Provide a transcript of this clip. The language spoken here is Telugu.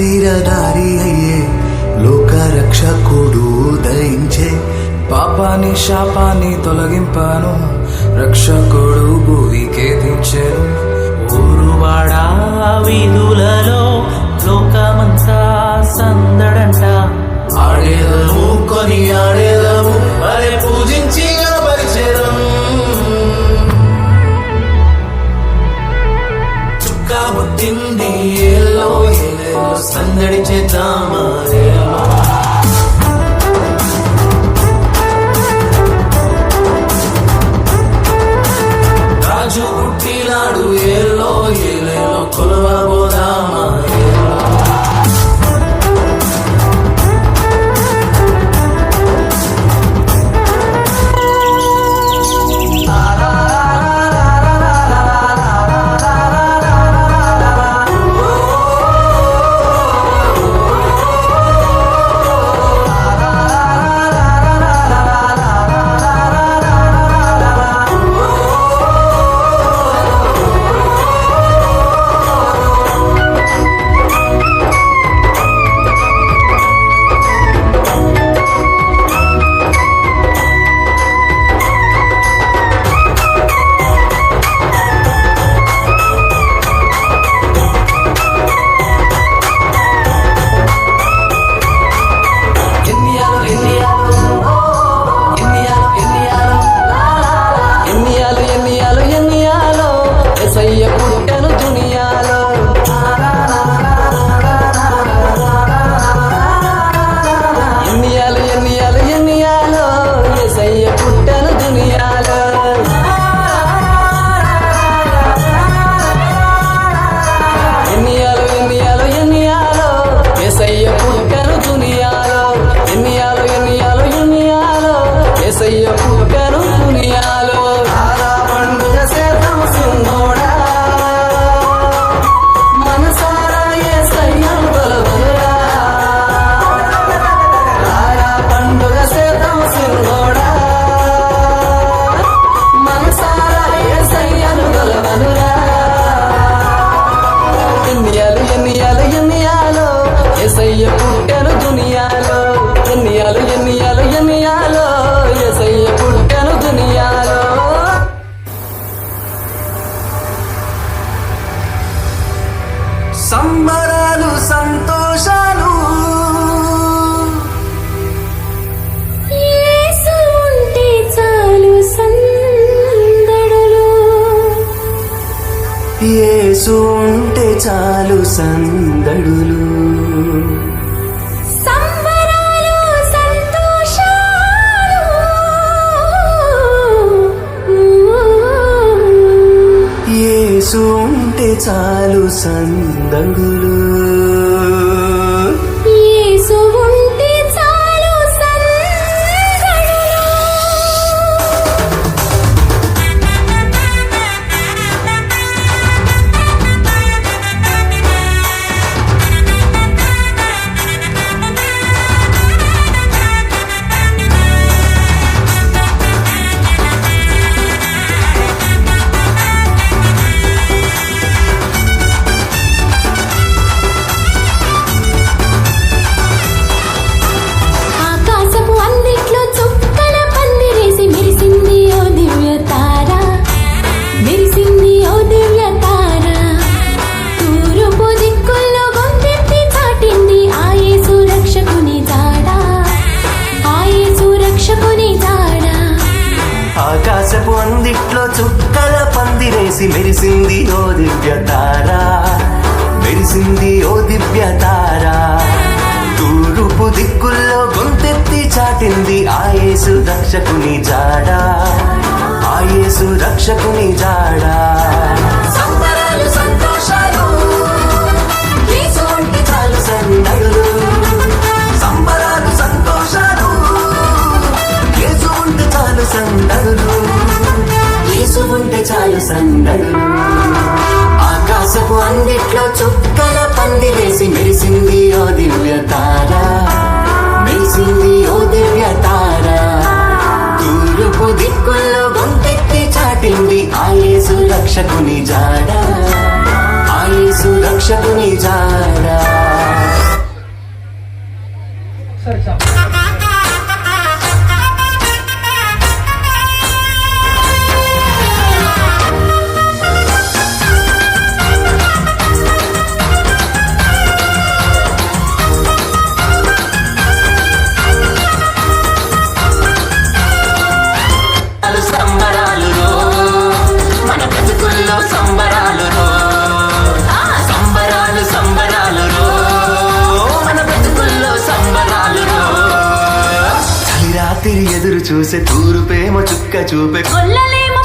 తీరదారి అయ్యే లోక రక్షకుడు ఉదయించే. పాపాన్ని శాపాన్ని తొలగింపాను, రక్షకుడు భూమికే దించెను. ఊరువాడ వీధులలో లోకమంతా సందడంట. ఆడేదము కొని ఆడేదము అరే పూజించి గణపరిచేదం. చుక్కా పుట్టింది ఏలో ఏలో సందడి చేద్దామా రాజు పుట్టినాడు ఏలో ఏలేలో కొలవబోదామా సంబరాలు సంతోషాలు యేసు ఉంటే చాలు సందడులు. యేసు ఉంటే చాలు సందడులు. సంబరాలు సంతోషాలు యేసు ఉంటే చాలు సందడులు. యేసు ఉంటే చాలు సందడులు. ఆకాశపు అందిట్లో చుక్కల పందిరేసి మెరిసింది ఓ దివ్య తార. మెరిసింది ఓ దివ్య తార. తూర్పు దిక్కుల్లో గొంతెత్తి చాటింది ఆ యేసు రక్షకుని జాడ. ఆ యేసు రక్షకుని జాడ. సంబరాలు సంతోషాలు యేసు ఉంటే చాలు సందడులు. సంబరాలు సంతోషాలు యేసు ఉంటే చాలు సందడులు. యేసు ఉంటే చాలు సందడులు. ఆకాశపు అందిట్లో చుక్కల పందిరేసి మెరిసింది ఓ దివ్య తార. మెరిసింది ఓ దివ్య తార. తూర్పు దిక్కుల్లో గొంతెత్తి చాటింది ఆ యేసు రక్షకుని జాడ. ఆ యేసు రక్షకుని జాడ. రాత్రి ఎదురు చూసే తూరుపేమో చుక్క చూపే కొల్లలేమో